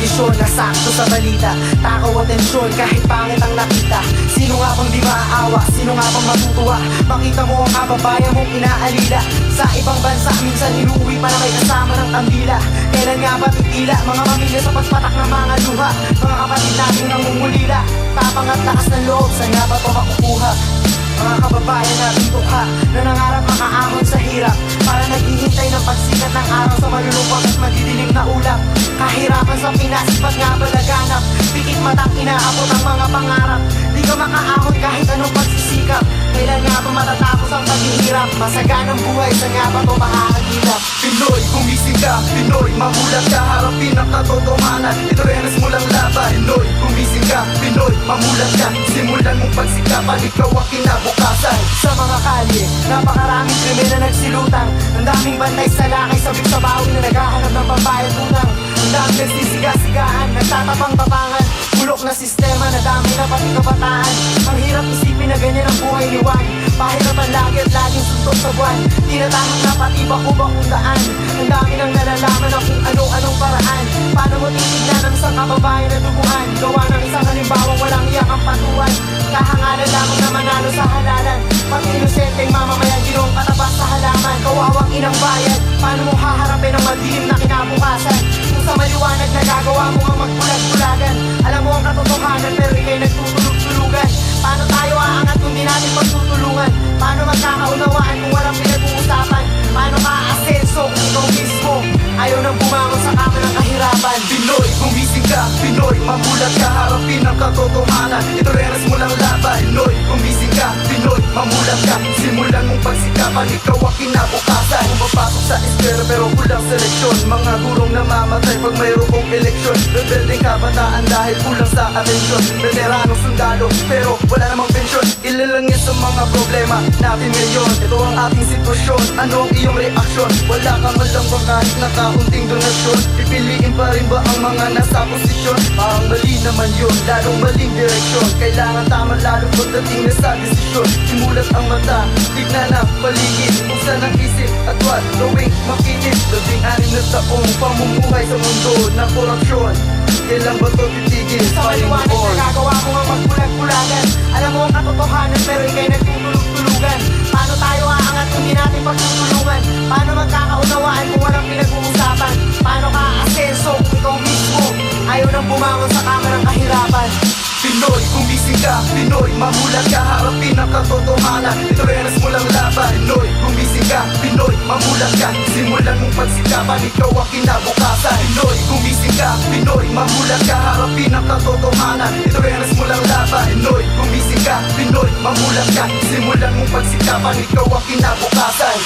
kondisyon na sakto sa balita. Takaw atensyon kahit pangit ang nakita. Sino nga bang di maaawa? Sino nga bang matutuwa? Makita mo ang kababayan mong inaalila. Sa ibang bansa minsan inuwi pa na may kasama ng kandila. Kailan nga ba titila? Mga pamilya sa paspatak ng mga luha. Mga kapatid nating nangungulila. Tapang at lakas ng loob, saan nga ba ito makukuha? Mga kababayan natin tukha na nangarap makaahon sa hirap. Para naghihintay ng pagsikat ng araw sa malulungkot at madidilim na ulap. Kahirapan sa Pinas, ba't nga ba laganap? Pikit matang inaabot ang mga pangarap. Di ka makaahon kahit anong pagsisikap. Kailan nga ba matatapos ang paghihirap? Masaganang buhay, saan nga ba ito makakagilap? Pinoy, gumising ka, Pinoy, mamulat ka, harapin ang katotohanan. Ito renas mo lang laban. Pinoy, gumising ka, Pinoy, mamulat ka, simulan mong pagsikapan, ikaw ang kinabukasan. Sa mga kalye, napakaraming krimen na nagsilutang. Ang daming bantay sa lakay, sabik sa bawi na naghahanap ng pambayad utang. Ang daming nagsisiga-sigaan, nagtatapang-tapangan. Bulok na sistema, nadami na pati kabataan. Ang hirap isipin na ganyan ang buhay ni Juan. Pahirapan lagi at laging suntok sa buwan. Tinatahak na pati bakubakong daan. Ang dami nang nalalaman na kung ano-anong paraan. Paano mo titignan ang isang kababayan na duguan? Gawa ng isang halimbawang walang iyak ang patuan. Kahangalan lamang na manalo sa halalan. Pati inosenteng mamamayan, ginong katabas sa halaman. Kawawang inang bayan, paano mo haharapin ang madilim na kinabukasan? Kung sa maliwanag na gagawa mo ang magbulag-bulagan. Alam mo ang katotohanan pero ikay nagtutulog-tulugan. Paano tayo aangat kung di natin pagtutulungan? Paano magkakaunawaan kung walang pinag-uusapan? Paano ka-asenso kung ikaw mismo ayaw nang bumangon sa kama ng kahirapan? Pinoy, gumising ka, Pinoy, mamulat ka, harapin ang katotohanan. Ito renas mo lang laban. Pinoy, gumising ka, Pinoy, mamulat ka, simulan mong pagsikapan, ikaw ang kinabukasan. Pumapasok sa eskwela pero kulang seleksyon. Mga gurong namamatay pag mayroong eleksyon. Rebeldeng kabataan dahil kulang sa atensyon. Veteranong sundalo pero wala namang pensyon. Ilalangin sa mga problema natin ngayon. Ito ang ating sitwasyon, ano ang iyong reaksyon? Wala ka man lang ba kahit na kaunting donasyon? Pipiliin pa rin ba ang mga nasa posisyon? Parang mali naman yun, lalong maling direksyon. Kailangan tama lalo pagdating na sa desisyon. Simulat ang mata, tignan ang paligid, buksan ang isip at what gawing makinig. 16 na taong pamumuhay sa mundo ng korupsyon. Kailan ba ito titigil? Sa maliwanag na gagawa mo ang magbulag-bulagan. Alam mo ang katotohanan pero ikay nagtutulog-tulugan. Paano tayo aangat kung di natin pagtutulungan? Paano magkakaunawaan kung walang pinag-uusapan? Paano ka-asenso kung ikaw mismo ayaw nang bumangon sa kama ng kahirapan? Pinoy, gumising ka, Pinoy, mamulat ka, harapin ang katotohanan. Ito renas mo lang laban. Pinoy, gumising ka, Pinoy, mamulat ka, simulan mong pagsikapan, ikaw ang kinabukasan. Pinoy, gumising ka, Pinoy, mamulat ka, harapin ang katotohanan. Ito renas mo lang laban. Pinoy, gumising ka, Pinoy, mamulat ka, simulan mong pagsikapan, ikaw ang kinabukasan.